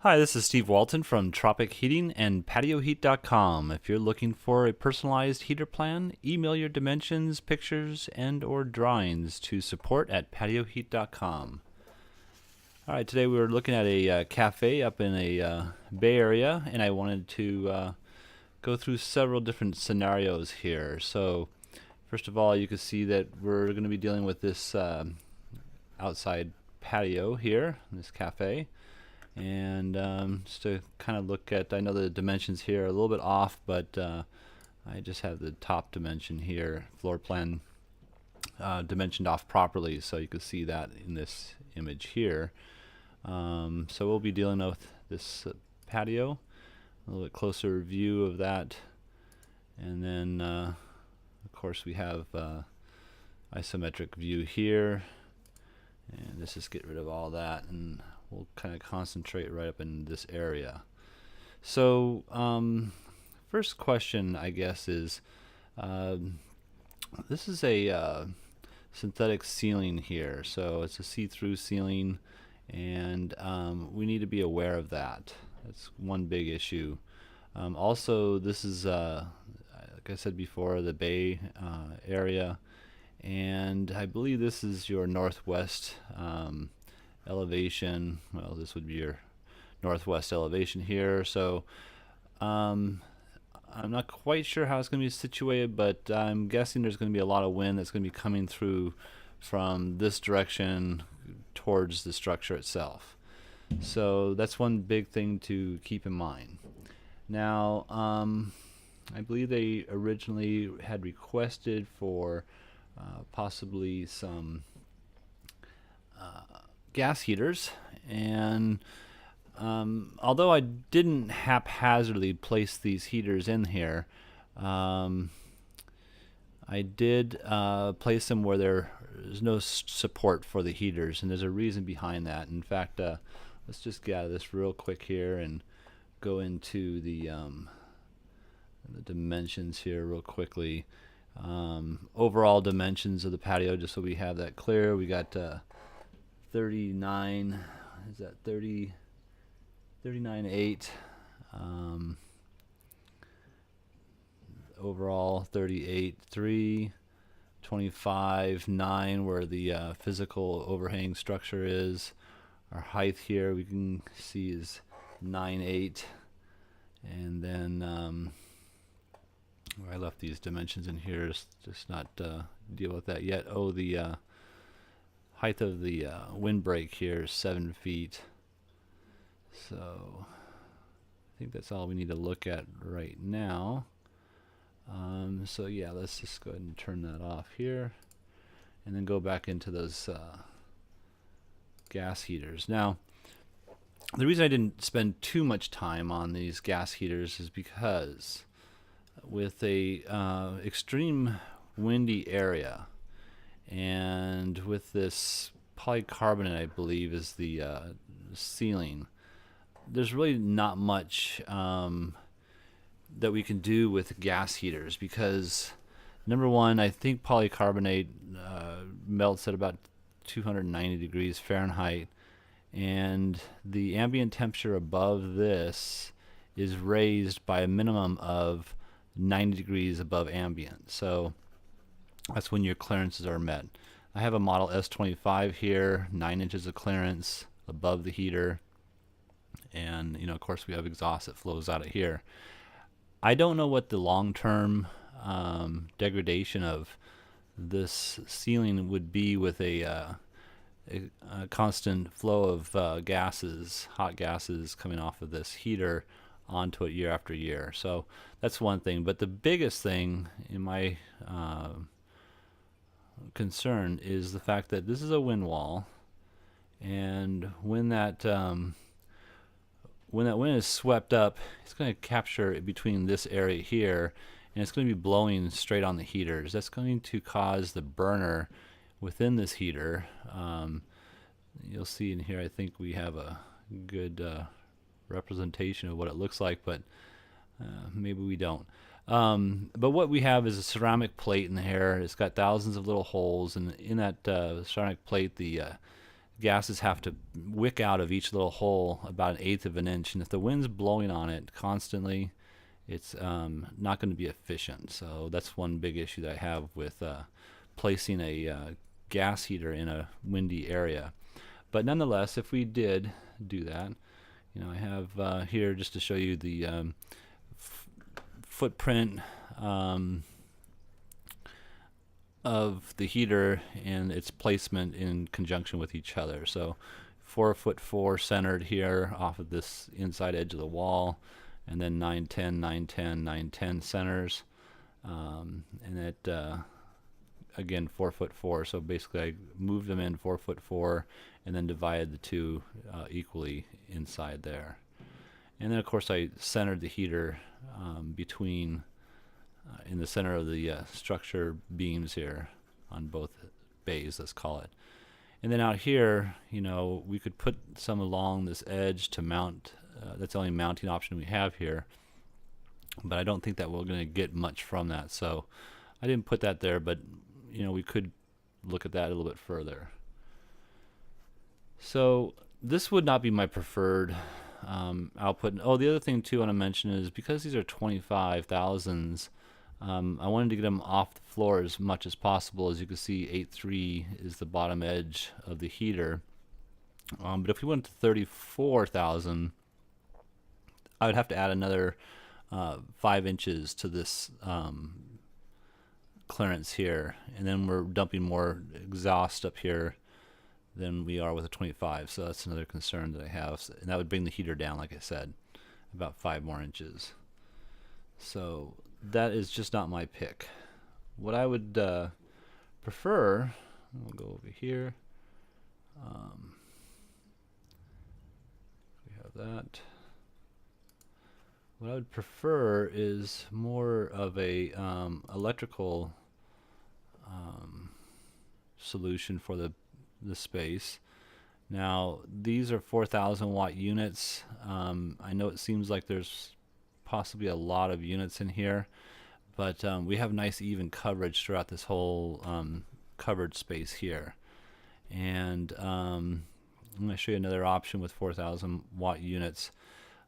Hi, this is Steve Walton from Tropic Heating and PatioHeat.com. If you're looking for a personalized heater plan, email your dimensions, pictures, and/or drawings to support@PatioHeat.com. All right, today we were looking at a cafe up in a Bay Area, and I wanted to go through several different scenarios here. So, first of all, you can see that we're going to be dealing with this outside patio here, in this cafe. And just to kind of look at, I know the dimensions here are a little bit off, but I just have the top dimension here, floor plan dimensioned off properly, so you can see that in this image here. So we'll be dealing with this patio, a little bit closer view of that, and then of course we have isometric view here, and let's just get rid of all that, and we'll kind of concentrate right up in this area. So first question, I guess, is this is a synthetic ceiling here, so it's a see-through ceiling, and we need to be aware of that. That's one big issue. Also, this is like I said before, the Bay Area, and I believe this is your northwest elevation. Well, this would be your northwest elevation here. So I'm not quite sure how it's going to be situated, but I'm guessing there's going to be a lot of wind that's going to be coming through from this direction towards the structure itself. So that's one big thing to keep in mind. Now, I believe they originally had requested for possibly some gas heaters, and although I didn't haphazardly place these heaters in here, I did place them where there's no support for the heaters, and there's a reason behind that. In fact, let's just get out of this real quick here and go into the dimensions here real quickly. Overall dimensions of the patio, just so we have that clear. We got 39, is that 30, 39.8, overall 38.3, 25.9 where the physical overhang structure is. Our height here we can see is 9.8, and then I left these dimensions in here, just not deal with that yet. Oh, the height of the windbreak here is 7 feet. So I think that's all we need to look at right now. So yeah, let's just go ahead and turn that off here, and then go back into those gas heaters. Now, the reason I didn't spend too much time on these gas heaters is because with a extreme windy area, and with this polycarbonate, I believe, is the ceiling, there's really not much that we can do with gas heaters, because number one, I think polycarbonate melts at about 290 degrees Fahrenheit, and the ambient temperature above this is raised by a minimum of 90 degrees above ambient. So that's when your clearances are met. I have a model S25 here, 9 inches of clearance above the heater, and of course we have exhaust that flows out of here. I don't know what the long-term degradation of this ceiling would be with a constant flow of gases, hot gases coming off of this heater onto it year after year. So that's one thing. But the biggest thing in my concern is the fact that this is a wind wall, and when that wind is swept up, it's going to capture between this area here, and it's going to be blowing straight on the heaters. That's going to cause the burner within this heater. You'll see in here, I think we have a good representation of what it looks like, but maybe we don't. But what we have is a ceramic plate in here. It's got thousands of little holes, and in that ceramic plate, the gases have to wick out of each little hole about 1/8 of an inch, and if the wind's blowing on it constantly, it's not going to be efficient. So that's one big issue that I have with placing a gas heater in a windy area. But nonetheless, if we did do that, I have here just to show you the footprint of the heater and its placement in conjunction with each other. So 4'4" centered here off of this inside edge of the wall, and then 9'10", 9'10", 9'10" centers, and it again 4'4". So basically, I moved them in 4'4", and then divided the two equally inside there. And then of course I centered the heater between in the center of the structure beams here on both bays, let's call it. And then out here, we could put some along this edge to mount. That's the only mounting option we have here, but I don't think that we're going to get much from that, so I didn't put that there. But we could look at that a little bit further. So this would not be my preferred output. Oh, the other thing too I want to mention is, because these are 25,000s, I wanted to get them off the floor as much as possible. As you can see, 8.3 is the bottom edge of the heater. But if we went to 34,000, I would have to add another 5 inches to this clearance here, and then we're dumping more exhaust up here than we are with a 25. So that's another concern that I have, and that would bring the heater down, like I said, about 5 more inches. So that is just not my pick. What I would prefer, we'll go over here. We have that. What I would prefer is more of a electrical solution for the space. Now these are 4,000 watt units. I know it seems like there's possibly a lot of units in here, but we have nice even coverage throughout this whole covered space here. And I'm going to show you another option with 4,000 watt units.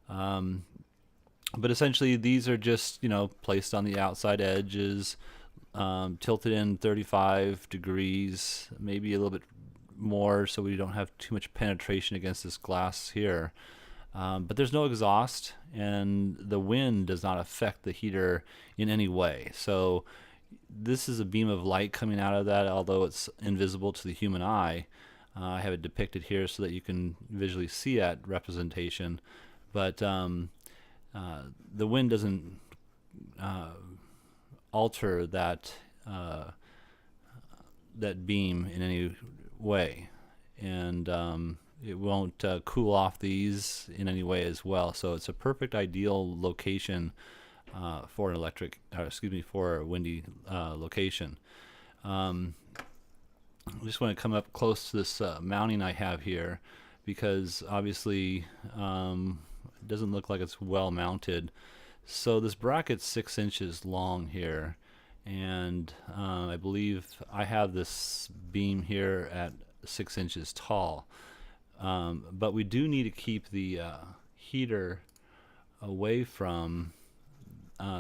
But essentially these are just placed on the outside edges, tilted in 35 degrees, maybe a little bit more, so we don't have too much penetration against this glass here. But there's no exhaust, and the wind does not affect the heater in any way. So this is a beam of light coming out of that, although it's invisible to the human eye. I have it depicted here so that you can visually see that representation. But the wind doesn't alter that that beam in any way, and it won't cool off these in any way as well. So it's a perfect ideal location for an for a windy location. I just want to come up close to this mounting I have here, because obviously it doesn't look like it's well mounted. So this bracket's 6 inches long here, and I believe I have this beam here at 6 inches tall. But we do need to keep the heater away from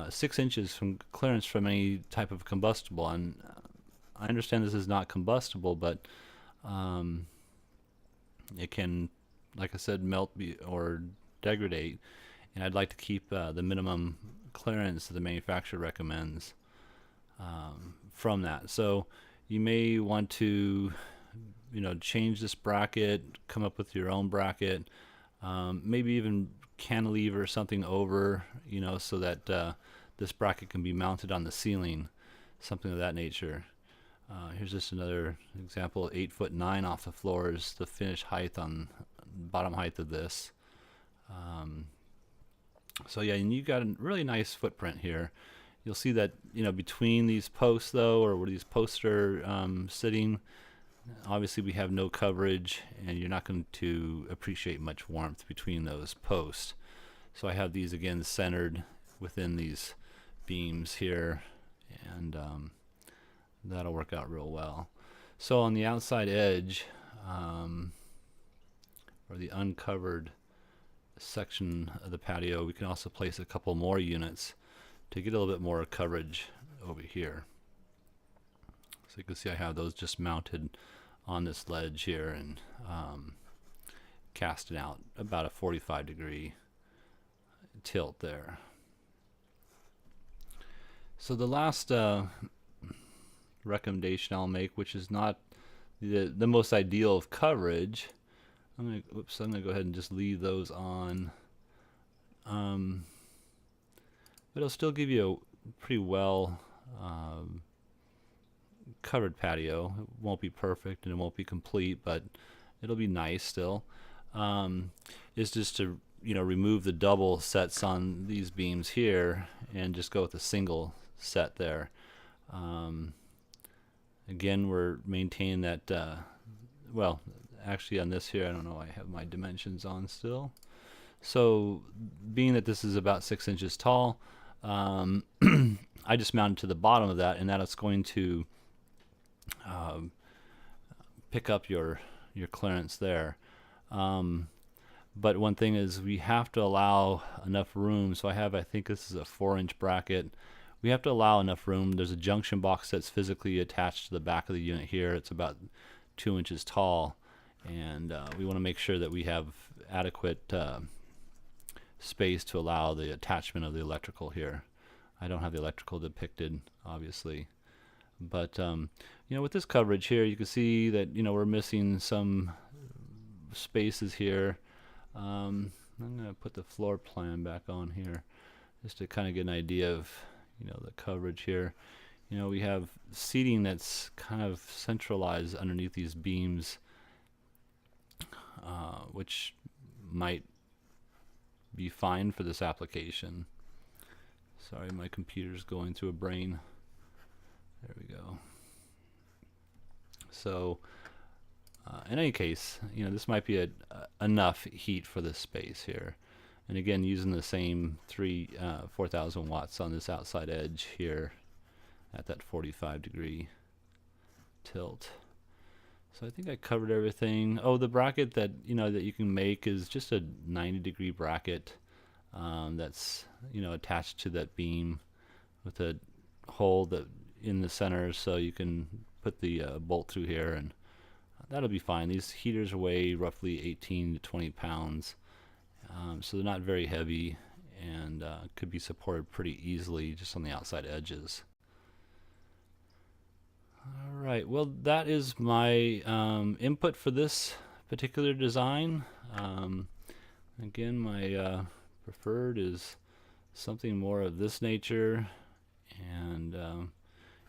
6 inches from clearance from any type of combustible. And I understand this is not combustible, but it can, like I said, melt or degrade, and I'd like to keep the minimum clearance that the manufacturer recommends from that. So you may want to change this bracket, come up with your own bracket, maybe even cantilever something over, so that this bracket can be mounted on the ceiling, something of that nature. Here's just another example. 8'9" off the floor is the finished height on bottom height of this. So yeah, and you got a really nice footprint here. You'll see that between these posts though, or where these posts are sitting, obviously we have no coverage, and you're not going to appreciate much warmth between those posts. So I have these again centered within these beams here, and that'll work out real well. So on the outside edge, or the uncovered section of the patio, we can also place a couple more units to get a little bit more coverage over here. So you can see I have those just mounted on this ledge here and casting out about a 45-degree tilt there. So the last recommendation I'll make, which is not the most ideal of coverage, I'm gonna go ahead and just leave those on. But it'll still give you a pretty well covered patio. It won't be perfect and it won't be complete, but it'll be nice still. Is just to remove the double sets on these beams here and just go with a single set there. Again, we're maintaining that. Well, actually on this here, I don't know, I have my dimensions on still. So being that this is about 6 inches tall, I just mounted to the bottom of that, and that is going to pick up your clearance there. But one thing is we have to allow enough room. So I think this is a 4-inch bracket. We have to allow enough room. There's a junction box that's physically attached to the back of the unit here. It's about 2 inches tall, and we want to make sure that we have adequate space to allow the attachment of the electrical here. I don't have the electrical depicted, obviously, but with this coverage here, you can see that we're missing some spaces here. I'm going to put the floor plan back on here just to kind of get an idea of the coverage here. We have seating that's kind of centralized underneath these beams, which might be fine for this application. Sorry, my computer's going through a brain. There we go. So in any case, this might be enough heat for this space here. And again, using the same 4,000 watts on this outside edge here at that 45-degree tilt. So I think I covered everything. Oh, the bracket that that you can make is just a 90-degree bracket that's attached to that beam with a hole that in the center, so you can put the bolt through here, and that'll be fine. These heaters weigh roughly 18 to 20 pounds, so they're not very heavy and could be supported pretty easily just on the outside edges. Alright, well, that is my input for this particular design. Again, my preferred is something more of this nature, and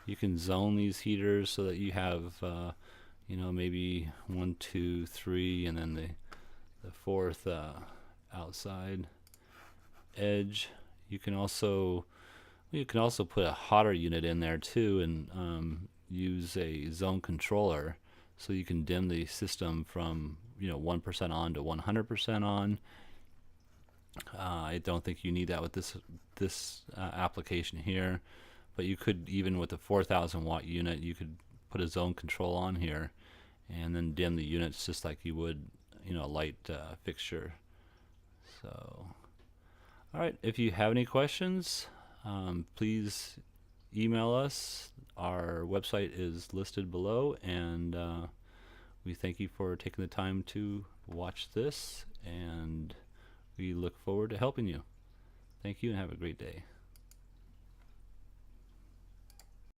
you can zone these heaters so that you have maybe 1, 2, 3, and then the fourth outside edge. You can also put a hotter unit in there too, and use a zone controller so you can dim the system from 1% on to 100% on. I don't think you need that with this application here, but you could, even with a 4,000 watt unit, you could put a zone control on here and then dim the units just like you would a light fixture. So alright, if you have any questions, please email us. Our website is listed below, and we thank you for taking the time to watch this, and we look forward to helping you. Thank you and have a great day.